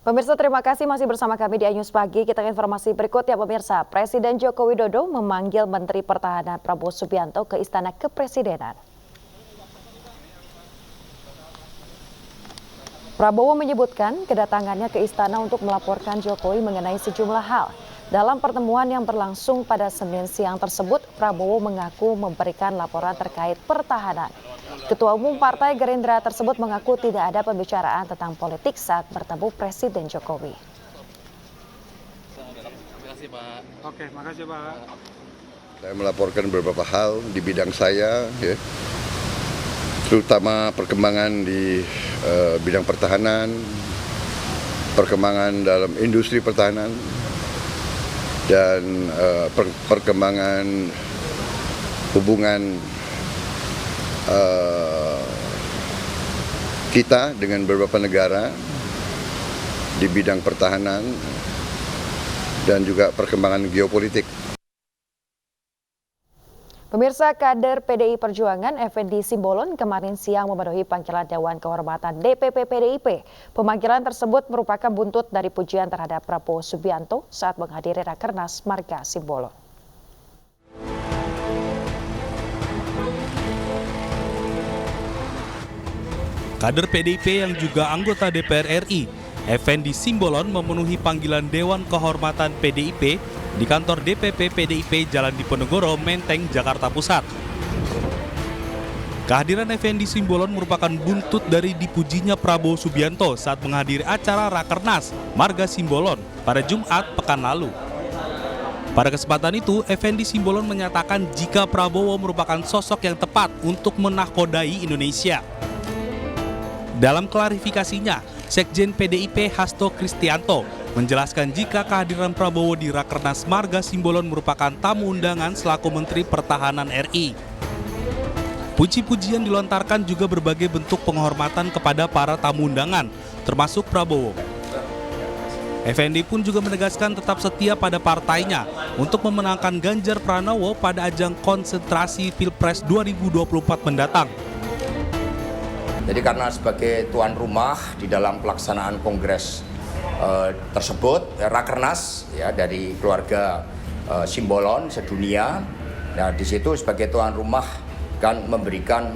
Pemirsa, terima kasih masih bersama kami di iNews Pagi. Kita ke informasi berikutnya, pemirsa. Presiden Joko Widodo memanggil Menteri Pertahanan Prabowo Subianto ke Istana Kepresidenan. Prabowo menyebutkan kedatangannya ke istana untuk melaporkan Jokowi mengenai sejumlah hal. Dalam pertemuan yang berlangsung pada Senin siang tersebut, Prabowo mengaku memberikan laporan terkait pertahanan. Ketua Umum Partai Gerindra tersebut mengaku tidak ada pembicaraan tentang politik saat bertemu Presiden Jokowi. Oke, makasih Pak. Saya melaporkan beberapa hal di bidang saya, ya, terutama perkembangan di bidang pertahanan, perkembangan dalam industri pertahanan, dan perkembangan hubungan kita dengan beberapa negara di bidang pertahanan dan juga perkembangan geopolitik. Pemirsa, kader PDI Perjuangan Effendi Simbolon kemarin siang memenuhi panggilan Dewan Kehormatan DPP PDIP. Pemanggilan tersebut merupakan buntut dari pujian terhadap Prabowo Subianto saat menghadiri Rakernas Marga Simbolon. Kader PDIP yang juga anggota DPR RI, Effendi Simbolon memenuhi panggilan Dewan Kehormatan PDIP di kantor DPP PDIP Jalan Diponegoro, Menteng, Jakarta Pusat. Kehadiran Effendi Simbolon merupakan buntut dari dipujinya Prabowo Subianto saat menghadiri acara Rakernas Marga Simbolon pada Jumat pekan lalu. Pada kesempatan itu, Effendi Simbolon menyatakan jika Prabowo merupakan sosok yang tepat untuk menahkodai Indonesia. Dalam klarifikasinya, Sekjen PDIP Hasto Kristianto menjelaskan jika kehadiran Prabowo di Rakernas Marga Simbolon merupakan tamu undangan selaku Menteri Pertahanan RI. Puji-pujian dilontarkan juga berbagai bentuk penghormatan kepada para tamu undangan, termasuk Prabowo. Effendi pun juga menegaskan tetap setia pada partainya untuk memenangkan Ganjar Pranowo pada ajang konsentrasi Pilpres 2024 mendatang. Jadi karena sebagai tuan rumah di dalam pelaksanaan kongres tersebut, Rakernas ya dari keluarga Simbolon sedunia, nah di situ sebagai tuan rumah kan memberikan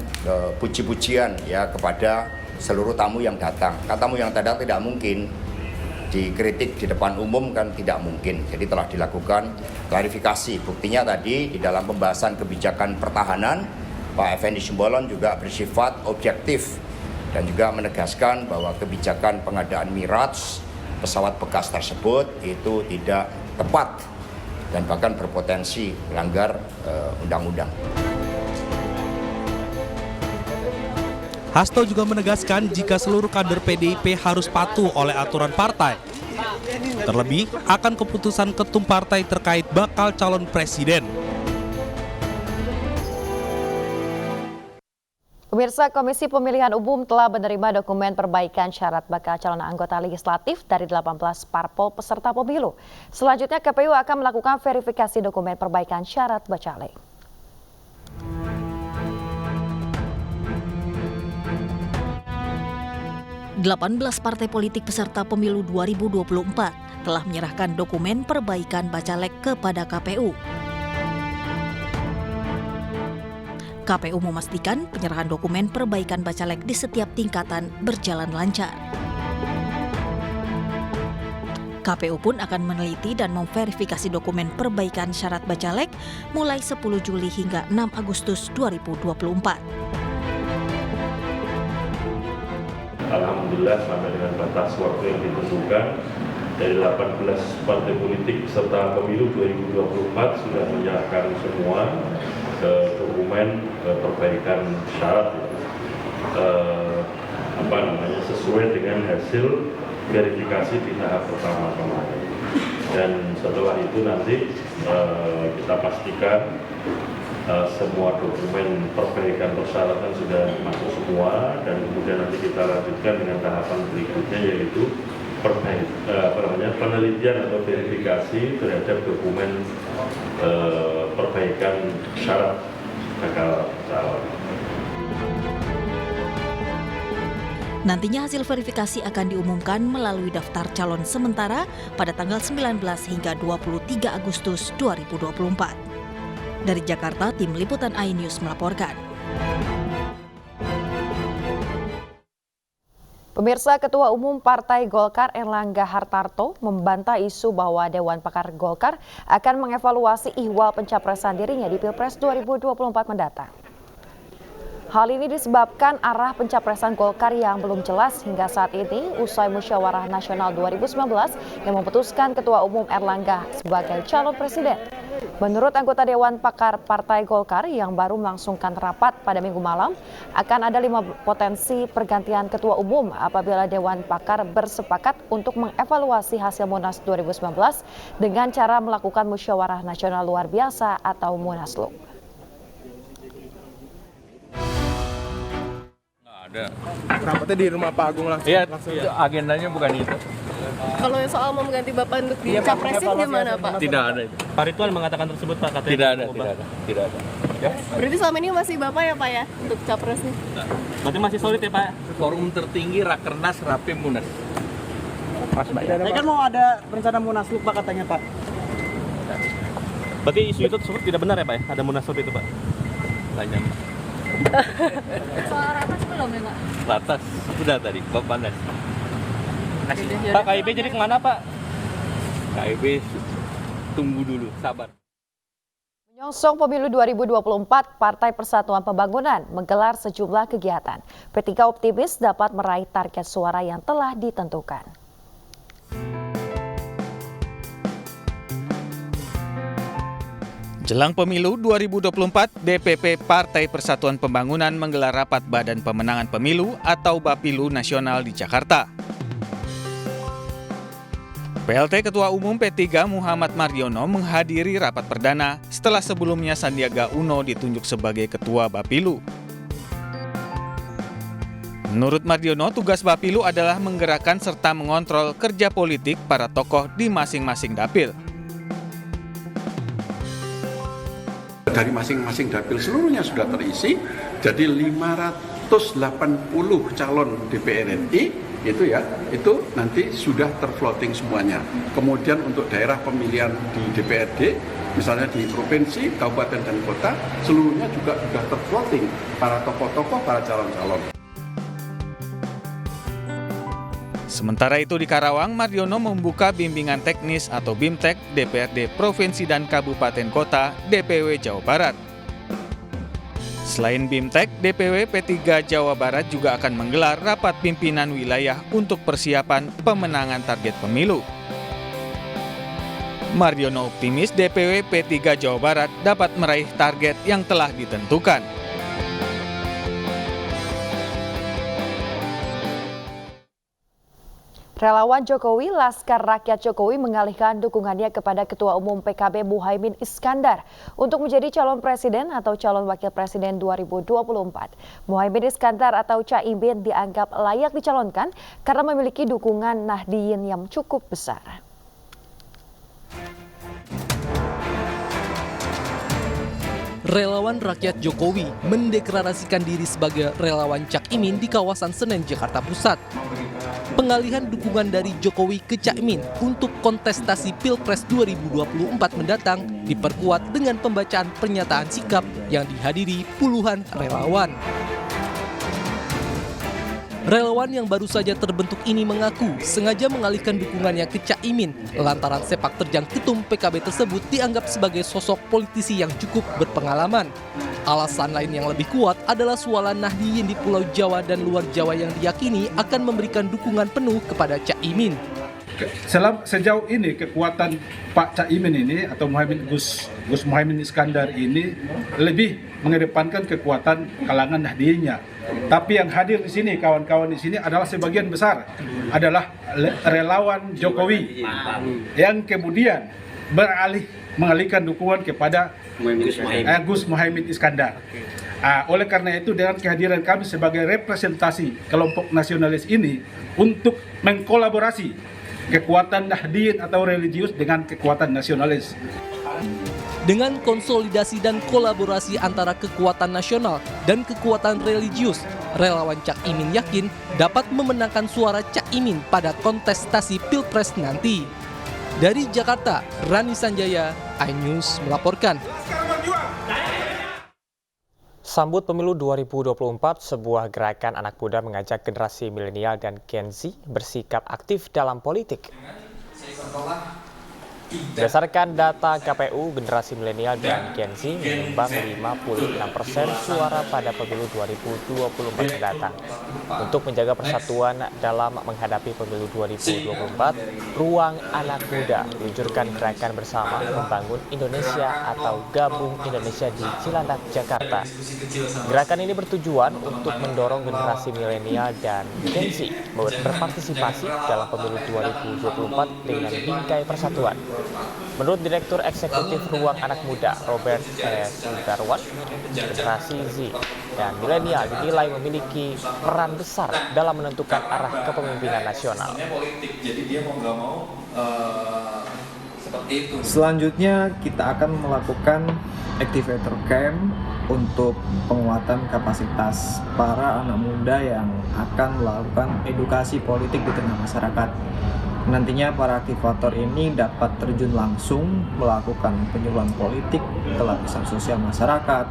puji-pujian ya kepada seluruh tamu yang datang. Kan tamu yang datang tidak mungkin dikritik di depan umum, kan tidak mungkin. Jadi telah dilakukan klarifikasi. Buktinya tadi di dalam pembahasan kebijakan pertahanan, Pak Effendi Simbolon juga bersifat objektif dan juga menegaskan bahwa kebijakan pengadaan Miraj pesawat bekas tersebut itu tidak tepat dan bahkan berpotensi melanggar undang-undang. Hasto juga menegaskan jika seluruh kader PDIP harus patuh oleh aturan partai. Terlebih akan keputusan ketum partai terkait bakal calon presiden. Pemirsa, Komisi Pemilihan Umum telah menerima dokumen perbaikan syarat bakal calon anggota legislatif dari 18 parpol peserta pemilu. Selanjutnya KPU akan melakukan verifikasi dokumen perbaikan syarat bacalek. Delapan belas partai politik peserta pemilu 2024 telah menyerahkan dokumen perbaikan bacalek kepada KPU. KPU memastikan penyerahan dokumen perbaikan bacalek di setiap tingkatan berjalan lancar. KPU pun akan meneliti dan memverifikasi dokumen perbaikan syarat bacalek mulai 10 Juli hingga 6 Agustus 2024. Alhamdulillah sampai dengan batas waktu yang ditentukan, dari 18 partai politik peserta pemilu 2024 sudah menyerahkan semua dokumen perbaikan syarat sesuai dengan hasil verifikasi di tahap pertama kemarin. Dan setelah itu nanti kita pastikan semua dokumen perbaikan persyaratan sudah masuk semua, dan kemudian nanti kita lanjutkan dengan tahapan berikutnya, yaitu penelitian atau verifikasi terhadap dokumen perbaikan syarat bakal calon. Nantinya hasil verifikasi akan diumumkan melalui daftar calon sementara pada tanggal 19 hingga 23 Agustus 2024. Dari Jakarta, Tim Liputan iNews melaporkan. Pemirsa, Ketua Umum Partai Golkar Erlangga Hartarto membantah isu bahwa Dewan Pakar Golkar akan mengevaluasi ihwal pencapresan dirinya di Pilpres 2024 mendatang. Hal ini disebabkan arah pencapresan Golkar yang belum jelas hingga saat ini usai Musyawarah Nasional 2019 yang memutuskan Ketua Umum Erlangga sebagai calon presiden. Menurut anggota Dewan Pakar Partai Golkar yang baru melangsungkan rapat pada Minggu malam, akan ada 5 potensi pergantian Ketua Umum apabila Dewan Pakar bersepakat untuk mengevaluasi hasil Munas 2019 dengan cara melakukan Musyawarah Nasional Luar Biasa atau Munaslup. Ada. Rapatnya di rumah Pak Agung langsung. Iya, agendanya bukan itu. Kalau soal mau mengganti Bapak untuk dicapresin gimana Pak? Tidak ada itu. Pak Ridwan mengatakan tersebut Pak, katanya. Tidak ada. Ya. Berarti selama ini masih Bapak ya Pak ya untuk capresnya? Berarti masih solid ya Pak? Forum tertinggi Rakernas Rapim Munas. Tapi kan mau ada rencana Munaslup Pak katanya Pak. Berarti isu itu tersebut tidak benar ya Pak ya? Ada Munaslup itu Pak? Tanya. Soal ratas belum ya Pak? Ratas sudah tadi, Bapak Nas. Pak, KIB jadi kemana Pak? KIB tunggu dulu, sabar. Menyongsong pemilu 2024, Partai Persatuan Pembangunan menggelar sejumlah kegiatan. P3 optimis dapat meraih target suara yang telah ditentukan. Jelang pemilu 2024, DPP Partai Persatuan Pembangunan menggelar rapat Badan Pemenangan Pemilu atau Bapilu Nasional di Jakarta. PLT Ketua Umum P3 Muhammad Mardiono menghadiri rapat perdana setelah sebelumnya Sandiaga Uno ditunjuk sebagai Ketua Bapilu. Menurut Mardiono, tugas Bapilu adalah menggerakkan serta mengontrol kerja politik para tokoh di masing-masing dapil. Dari masing-masing dapil seluruhnya sudah terisi, jadi 580 calon DPR RI itu nanti sudah terfloating semuanya. Kemudian untuk daerah pemilihan di DPRD, misalnya di provinsi, kabupaten dan kota, seluruhnya juga sudah terfloating para tokoh-tokoh, para calon-calon. Sementara itu di Karawang, Mardiono membuka bimbingan teknis atau BIMTEK DPRD Provinsi dan Kabupaten Kota DPW Jawa Barat. Selain BIMTEK, DPW P3 Jawa Barat juga akan menggelar rapat pimpinan wilayah untuk persiapan pemenangan target pemilu. Mardiono optimis DPW P3 Jawa Barat dapat meraih target yang telah ditentukan. Relawan Jokowi, Laskar Rakyat Jokowi mengalihkan dukungannya kepada Ketua Umum PKB Muhaimin Iskandar untuk menjadi calon presiden atau calon wakil presiden 2024. Muhaimin Iskandar atau Caimin dianggap layak dicalonkan karena memiliki dukungan Nahdien yang cukup besar. Relawan Rakyat Jokowi mendeklarasikan diri sebagai relawan Cak Imin di kawasan Senen, Jakarta Pusat. Pengalihan dukungan dari Jokowi ke Caimin untuk kontestasi Pilpres 2024 mendatang diperkuat dengan pembacaan pernyataan sikap yang dihadiri puluhan relawan. Relawan yang baru saja terbentuk ini mengaku sengaja mengalihkan dukungannya ke Caimin lantaran sepak terjang ketum PKB tersebut dianggap sebagai sosok politisi yang cukup berpengalaman. Alasan lain yang lebih kuat adalah suara Nahdien di Pulau Jawa dan luar Jawa yang diyakini akan memberikan dukungan penuh kepada Caimin. Sejauh ini kekuatan Pak Caimin ini atau Gus Muhaimin Iskandar ini lebih mengedepankan kekuatan kalangan Nahdiennya. Tapi yang hadir di sini, kawan-kawan di sini adalah sebagian besar adalah relawan Jokowi yang kemudian mengalihkan dukungan kepada Gus Muhaimin Iskandar. Oleh karena itu dengan kehadiran kami sebagai representasi kelompok nasionalis ini untuk mengkolaborasi kekuatan Nahdien atau religius dengan kekuatan nasionalis. Dengan konsolidasi dan kolaborasi antara kekuatan nasional dan kekuatan religius, relawan Cak Imin yakin dapat memenangkan suara Cak Imin pada kontestasi Pilpres nanti. Dari Jakarta, Rani Sanjaya, iNews melaporkan. Sambut pemilu 2024, sebuah gerakan anak muda mengajak generasi milenial dan Gen Z bersikap aktif dalam politik. Berdasarkan data KPU, generasi milenial dan Gen Z menyumbang 56% suara pada pemilu 2024 mendatang. Untuk menjaga persatuan dalam menghadapi pemilu 2024, Ruang Anak Muda meluncurkan gerakan bersama membangun Indonesia atau Gabung Indonesia di Cilandak, Jakarta. Gerakan ini bertujuan untuk mendorong generasi milenial dan Gen Z berpartisipasi dalam pemilu 2024 dengan bingkai persatuan. Menurut Direktur Eksekutif Ruang Anak Muda, Robert Sudarwan, generasi Z dan milenial dinilai memiliki peran besar dalam menentukan arah kepemimpinan nasional. Selanjutnya kita akan melakukan activator camp untuk penguatan kapasitas para anak muda yang akan melakukan edukasi politik di tengah masyarakat. Nantinya para aktivator ini dapat terjun langsung melakukan penyuluhan politik ke lapisan sosial masyarakat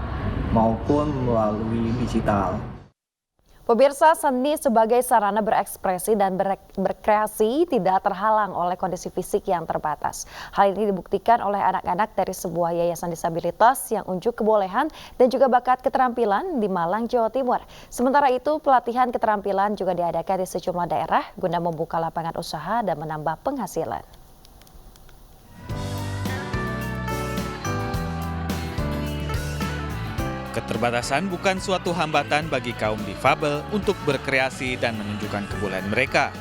maupun melalui digital. Pemirsa, seni sebagai sarana berekspresi dan berkreasi tidak terhalang oleh kondisi fisik yang terbatas. Hal ini dibuktikan oleh anak-anak dari sebuah yayasan disabilitas yang unjuk kebolehan dan juga bakat keterampilan di Malang, Jawa Timur. Sementara itu, pelatihan keterampilan juga diadakan di sejumlah daerah guna membuka lapangan usaha dan menambah penghasilan. Keterbatasan bukan suatu hambatan bagi kaum difabel untuk berkreasi dan menunjukkan kebolehan mereka.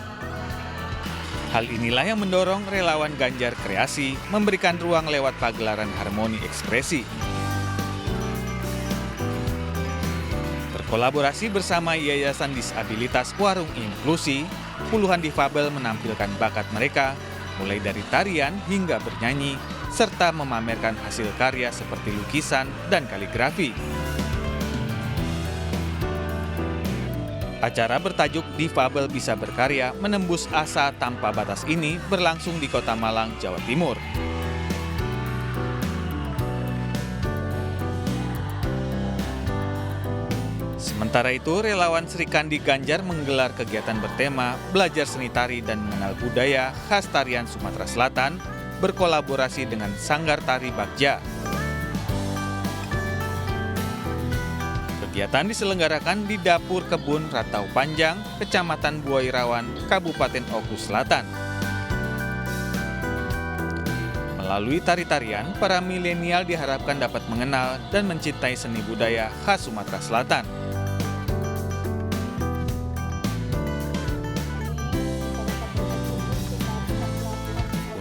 Hal inilah yang mendorong relawan Ganjar Kreasi memberikan ruang lewat pagelaran harmoni ekspresi. Berkolaborasi bersama Yayasan Disabilitas Warung Inklusi, puluhan difabel menampilkan bakat mereka, mulai dari tarian hingga bernyanyi, serta memamerkan hasil karya seperti lukisan dan kaligrafi. Acara bertajuk Difabel Bisa Berkarya Menembus Asa Tanpa Batas ini berlangsung di Kota Malang, Jawa Timur. Sementara itu, relawan Sri Kandi Ganjar menggelar kegiatan bertema Belajar Seni Tari dan Mengenal Budaya khas tarian Sumatera Selatan berkolaborasi dengan Sanggar Tari Bagja. Kegiatan diselenggarakan di Dapur Kebun Ratau Panjang, Kecamatan Buairawan, Kabupaten Oku Selatan. Melalui tari-tarian, para milenial diharapkan dapat mengenal dan mencintai seni budaya khas Sumatera Selatan.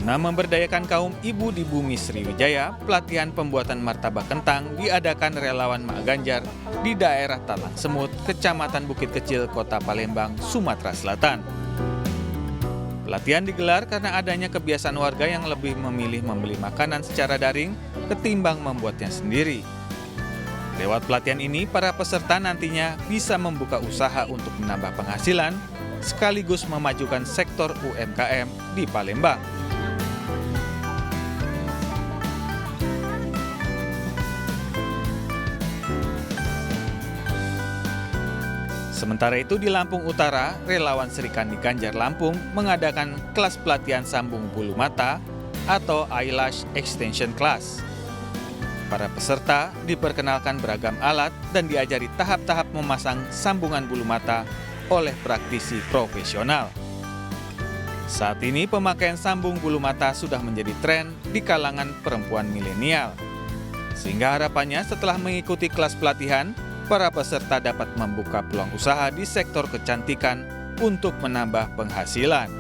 Guna memberdayakan kaum ibu di bumi Sriwijaya, pelatihan pembuatan martabak kentang diadakan relawan Mak Ganjar di daerah Talang Semut, Kecamatan Bukit Kecil, Kota Palembang, Sumatera Selatan. Pelatihan digelar karena adanya kebiasaan warga yang lebih memilih membeli makanan secara daring ketimbang membuatnya sendiri. Lewat pelatihan ini, para peserta nantinya bisa membuka usaha untuk menambah penghasilan, sekaligus memajukan sektor UMKM di Palembang. Sementara itu di Lampung Utara, relawan Sri Kandi Ganjar Lampung mengadakan kelas pelatihan sambung bulu mata atau eyelash extension class. Para peserta diperkenalkan beragam alat dan diajari tahap-tahap memasang sambungan bulu mata oleh praktisi profesional. Saat ini pemakaian sambung bulu mata sudah menjadi tren di kalangan perempuan milenial. Sehingga harapannya setelah mengikuti kelas pelatihan, para peserta dapat membuka peluang usaha di sektor kecantikan untuk menambah penghasilan.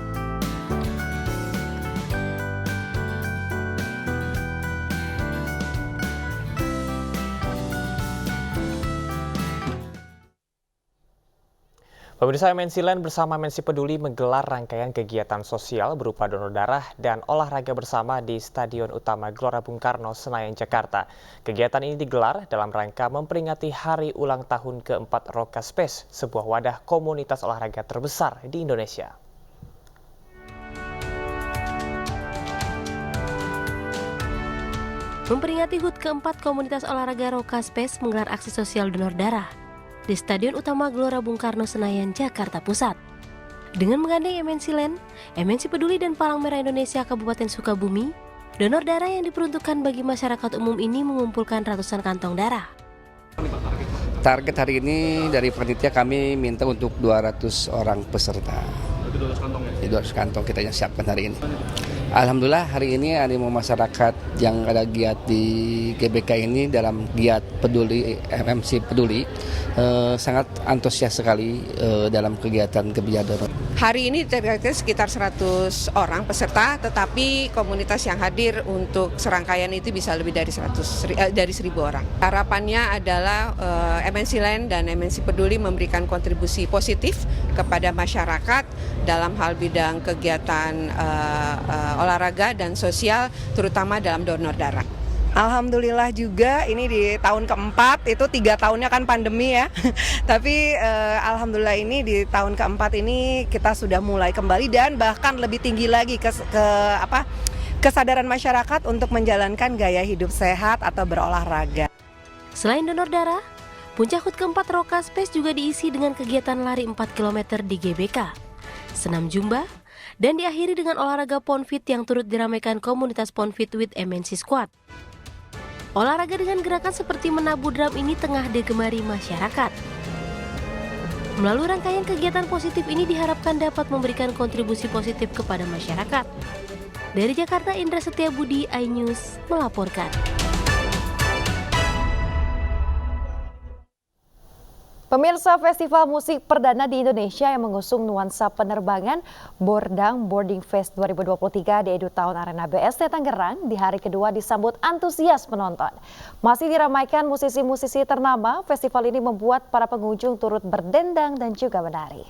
Pemirsa, MNC Land bersama MNC Peduli menggelar rangkaian kegiatan sosial berupa donor darah dan olahraga bersama di Stadion Utama Gelora Bung Karno, Senayan, Jakarta. Kegiatan ini digelar dalam rangka memperingati hari ulang tahun ke-4 Roka Space, sebuah wadah komunitas olahraga terbesar di Indonesia. Memperingati HUT ke-4, komunitas olahraga Roka Space menggelar aksi sosial donor darah di Stadion Utama Gelora Bung Karno, Senayan, Jakarta Pusat. Dengan menggandeng MNC Land, MNC Peduli dan Palang Merah Indonesia Kabupaten Sukabumi, donor darah yang diperuntukkan bagi masyarakat umum ini mengumpulkan ratusan kantong darah. Target hari ini dari panitia kami minta untuk 200 orang peserta. 200 kantong ya? 200 kantong kita yang siapkan hari ini. Alhamdulillah hari ini animo masyarakat yang ada giat di GBK ini dalam giat peduli MNC Peduli sangat antusias sekali dalam kegiatan donor. Hari ini targetnya sekitar 100 orang peserta, tetapi komunitas yang hadir untuk serangkaian itu bisa lebih dari 1.000 orang. Harapannya adalah MNC Land dan MNC Peduli memberikan kontribusi positif kepada masyarakat dalam hal bidang kegiatan olahraga dan sosial, terutama dalam donor darah. Alhamdulillah juga ini di tahun keempat, itu 3 tahunnya kan pandemi ya. Tapi alhamdulillah ini di tahun keempat ini kita sudah mulai kembali dan bahkan lebih tinggi lagi kesadaran masyarakat untuk menjalankan gaya hidup sehat atau berolahraga. Selain donor darah, puncak HUT ke-4 Roka Space juga diisi dengan kegiatan lari 4 km di GBK, senam Zumba, dan diakhiri dengan olahraga Ponfit yang turut diramaikan komunitas Ponfit with MNC Squad. Olahraga dengan gerakan seperti menabuh drum ini tengah digemari masyarakat. Melalui rangkaian kegiatan positif ini diharapkan dapat memberikan kontribusi positif kepada masyarakat. Dari Jakarta, Indra Setiabudi, iNews melaporkan. Pemirsa, festival musik perdana di Indonesia yang mengusung nuansa penerbangan Bordang Boarding Fest 2023 di EduTown Arena BSD Tangerang di hari kedua disambut antusias penonton. Masih diramaikan musisi-musisi ternama, festival ini membuat para pengunjung turut berdendang dan juga menari.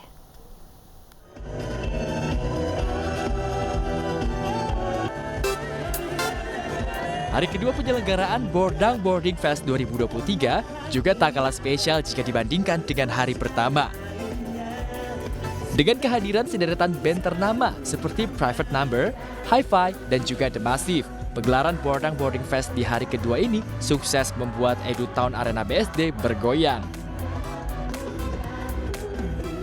Hari kedua penyelenggaraan Bordang Boarding Fest 2023 juga tak kalah spesial jika dibandingkan dengan hari pertama. Dengan kehadiran sederetan band ternama seperti Private Number, Hi-Fi, dan juga The Massive, pegelaran Bordang Boarding Fest di hari kedua ini sukses membuat EduTown Arena BSD bergoyang.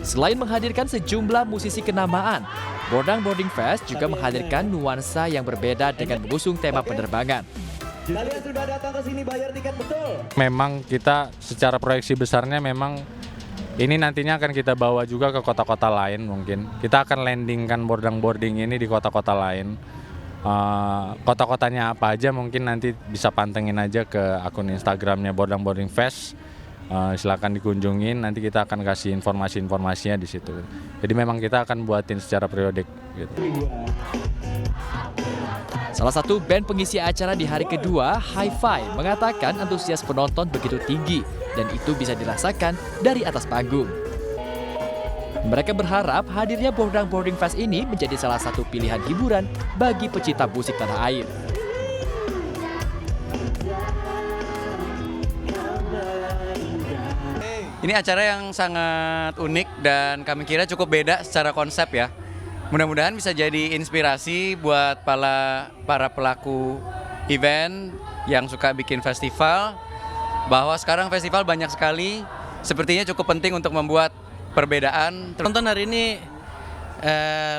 Selain menghadirkan sejumlah musisi kenamaan, Bordang Boarding Fest juga menghadirkan nuansa yang berbeda dengan mengusung tema penerbangan. Kalian sudah datang ke sini bayar tiket betul? Memang kita secara proyeksi besarnya memang ini nantinya akan kita bawa juga ke kota-kota lain mungkin. Kita akan landingkan boarding ini di kota-kota lain. Kota-kotanya apa aja mungkin nanti bisa pantengin aja ke akun Instagramnya Bordang Boarding Fest. Silakan dikunjungin, nanti kita akan kasih informasi-informasinya di situ. Jadi memang kita akan buatin secara periodik gitu. Salah satu band pengisi acara di hari kedua, Hi-Fi, mengatakan antusias penonton begitu tinggi dan itu bisa dirasakan dari atas panggung. Mereka berharap hadirnya Bordang Boarding Fest ini menjadi salah satu pilihan hiburan bagi pecinta musik tanah air. Ini acara yang sangat unik dan kami kira cukup beda secara konsep ya. Mudah-mudahan bisa jadi inspirasi buat para pelaku event yang suka bikin festival, bahwa sekarang festival banyak sekali, sepertinya cukup penting untuk membuat perbedaan. Penonton hari ini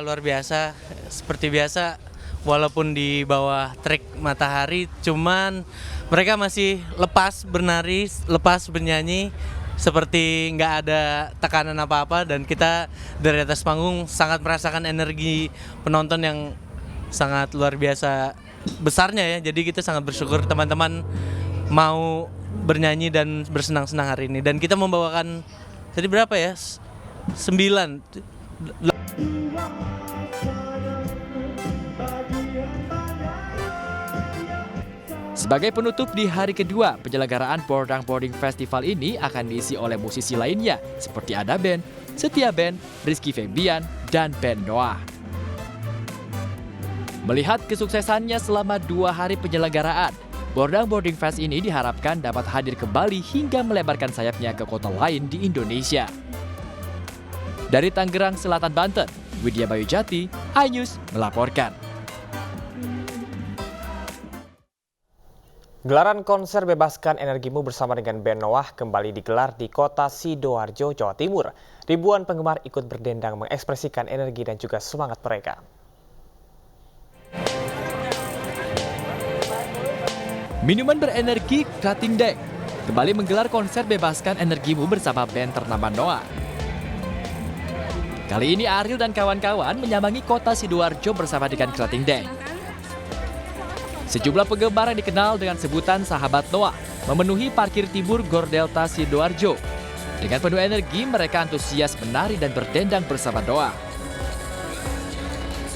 luar biasa, seperti biasa walaupun di bawah terik matahari, cuman mereka masih lepas bernari, lepas bernyanyi, seperti nggak ada tekanan apa-apa, dan kita dari atas panggung sangat merasakan energi penonton yang sangat luar biasa besarnya ya. Jadi kita sangat bersyukur teman-teman mau bernyanyi dan bersenang-senang hari ini. Dan kita membawakan tadi berapa ya? 9. Sebagai penutup di hari kedua, penyelenggaraan Bordang Boarding Festival ini akan diisi oleh musisi lainnya seperti ada band, Setia Band, Rizky Febian, dan band Noah. Melihat kesuksesannya selama 2 hari penyelenggaraan, Bordang Boarding Fest ini diharapkan dapat hadir kembali hingga melebarkan sayapnya ke kota lain di Indonesia. Dari Tangerang Selatan, Banten, Widya Bayujati, iNews melaporkan. Gelaran konser Bebaskan Energimu bersama dengan band Noah kembali digelar di kota Sidoarjo, Jawa Timur. Ribuan penggemar ikut berdendang mengekspresikan energi dan juga semangat mereka. Minuman berenergi Krating Deng kembali menggelar konser Bebaskan Energimu bersama band ternama Noah. Kali ini Ariel dan kawan-kawan menyambangi kota Sidoarjo bersama dengan Krating Deng. Sejumlah penggemar yang dikenal dengan sebutan Sahabat Noah memenuhi parkir Tibur Gor Delta Sidoarjo. Dengan penuh energi, mereka antusias menari dan berdendang bersama Noah.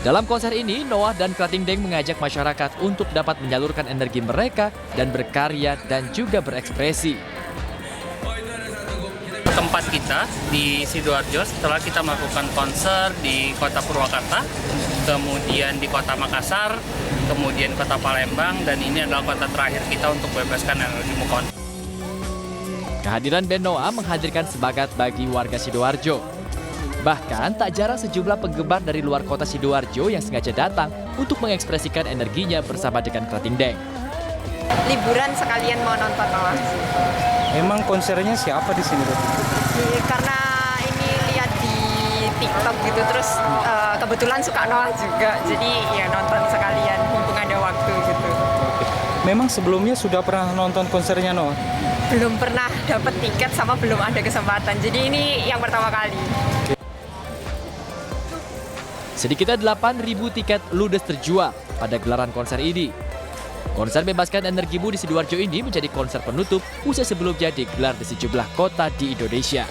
Dalam konser ini, Noah dan Krating Deng mengajak masyarakat untuk dapat menyalurkan energi mereka dan berkarya dan juga berekspresi. Tempat kita di Sidoarjo setelah kita melakukan konser di kota Purwakarta, kemudian di kota Makassar, kemudian kota Palembang, dan ini adalah kota terakhir kita untuk Bebaskan Energimu. Kehadiran band Noah menghadirkan semangat bagi warga Sidoarjo. Bahkan tak jarang sejumlah penggemar dari luar kota Sidoarjo yang sengaja datang untuk mengekspresikan energinya bersama dengan Krating Deng. Liburan sekalian mau nonton Noah. Emang konsernya siapa di sini? Karena ini lihat di TikTok gitu, terus kebetulan suka Noah juga, jadi ya nonton sekalian mumpung ada waktu gitu. Memang sebelumnya sudah pernah nonton konsernya Noah? Belum pernah dapat tiket sama belum ada kesempatan, jadi ini yang pertama kali. Sedikitnya 8.000 tiket ludes terjual pada gelaran konser ini. Konser Bebaskan Energimu di Sidoarjo ini menjadi konser penutup usai sebelumnya digelar di sejumlah kota di Indonesia.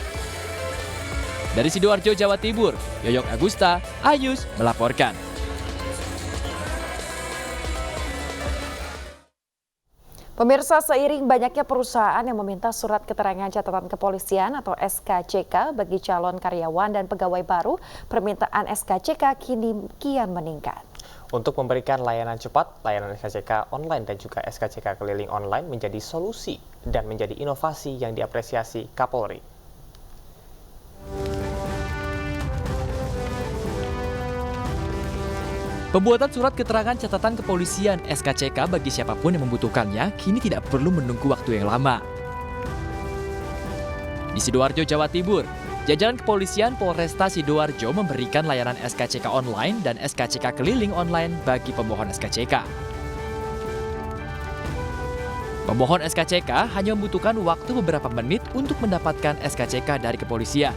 Dari Sidoarjo, Jawa Timur, Yoyok Agusta, iNews melaporkan. Pemirsa, seiring banyaknya perusahaan yang meminta surat keterangan catatan kepolisian atau SKCK bagi calon karyawan dan pegawai baru, permintaan SKCK kian meningkat. Untuk memberikan layanan cepat, layanan SKCK online dan juga SKCK keliling online menjadi solusi dan menjadi inovasi yang diapresiasi Kapolri. Pembuatan surat keterangan catatan kepolisian SKCK bagi siapapun yang membutuhkannya kini tidak perlu menunggu waktu yang lama. Di Sidoarjo, Jawa Timur, jajaran kepolisian Polresta Sidoarjo memberikan layanan SKCK online dan SKCK keliling online bagi pemohon SKCK. Pemohon SKCK hanya membutuhkan waktu beberapa menit untuk mendapatkan SKCK dari kepolisian.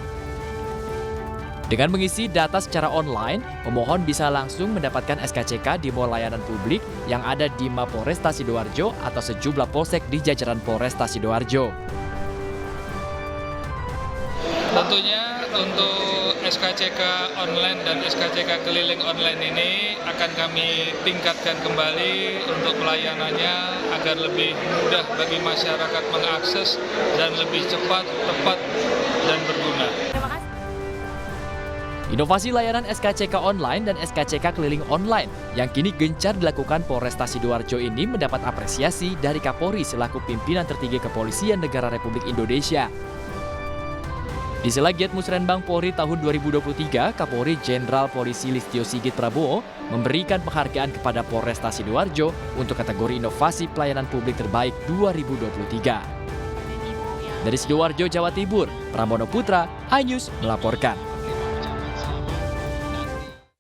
Dengan mengisi data secara online, pemohon bisa langsung mendapatkan SKCK di mall layanan publik yang ada di Mapolresta Sidoarjo atau sejumlah polsek di jajaran Polresta Sidoarjo. Tentunya untuk SKCK online dan SKCK keliling online ini akan kami tingkatkan kembali untuk pelayanannya agar lebih mudah bagi masyarakat mengakses dan lebih cepat, tepat, dan berguna. Inovasi layanan SKCK online dan SKCK keliling online yang kini gencar dilakukan Polresta Sidoarjo ini mendapat apresiasi dari Kapolri selaku pimpinan tertinggi Kepolisian Negara Republik Indonesia. Di sela Giat Musrenbang Polri tahun 2023, Kapolri Jenderal Polisi Listio Sigit Prabowo memberikan penghargaan kepada Polresta Sidoarjo untuk kategori inovasi pelayanan publik terbaik 2023. Dari Sidoarjo, Jawa Timur, Pramono Putra, iNews melaporkan.